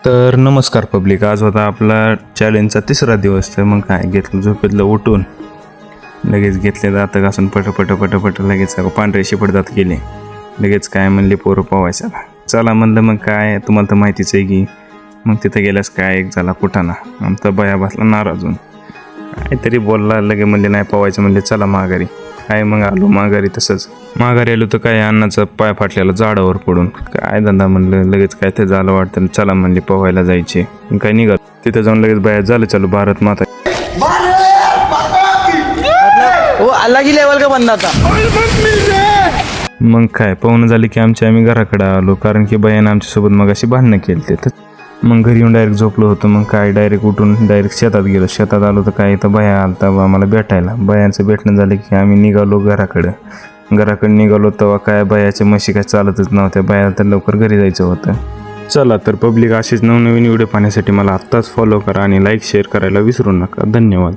तर नमस्कार पब्लिक, आज होता आपला चॅलेंजचा तिसरा दिवस. तर मग काय घेतलं, झोपेतलं उठून लगेच घेतले दात घासून पट लगेच पांढरे शिपट दात केले. लगेच काय म्हणले पोरं पोवायचं. चला म्हणलं, मग काय तुम्हाला तर माहितीच आहे की मग तिथं गेल्यास काय एक झाला कुठाना. आमचा बया बसला नाराजून, काहीतरी बोलला. लगे म्हणले नाही पोवायचं, म्हणले चला माघारी. काय मग आलो माघारी. तसंच माघारी आलो तर काय अन्नाचा पाय फाटलेला झाडावर पडून. काय धंदा म्हणलं, लगेच काय ते झालं वाटतं. चला म्हणले पोहायला जायचे. काय निघाल तिथं जाऊन लगेच बाहेर झालं चालू भारत माता. वो अल्लाह की लेवल का बंदा था. मग काय पोहणं झाली की आम्ही घराकडे आलो, कारण की बायानं आमच्यासोबत मग अशी भांडणं केली. ते मग घरी येऊन डायरेक्ट झोपलो होतो. मग काय डायरेक्ट उठून डायरेक्ट शेतात गेलो. शेतात आलो तर काय इथं बाया आलता आम्हाला भेटायला. बायांचं भेटणं झालं की आम्ही निघालो घराकडे निघालो. तेव्हा काय बायाच्या म्हशी काय चालतच नव्हत्या. बाया तर लवकर घरी जायचं होतं. चला तर पब्लिक, असेच नवनवीन व्हिडिओ पाहण्यासाठी मला आत्ताच फॉलो करा आणि लाईक शेअर करायला विसरू नका. धन्यवाद.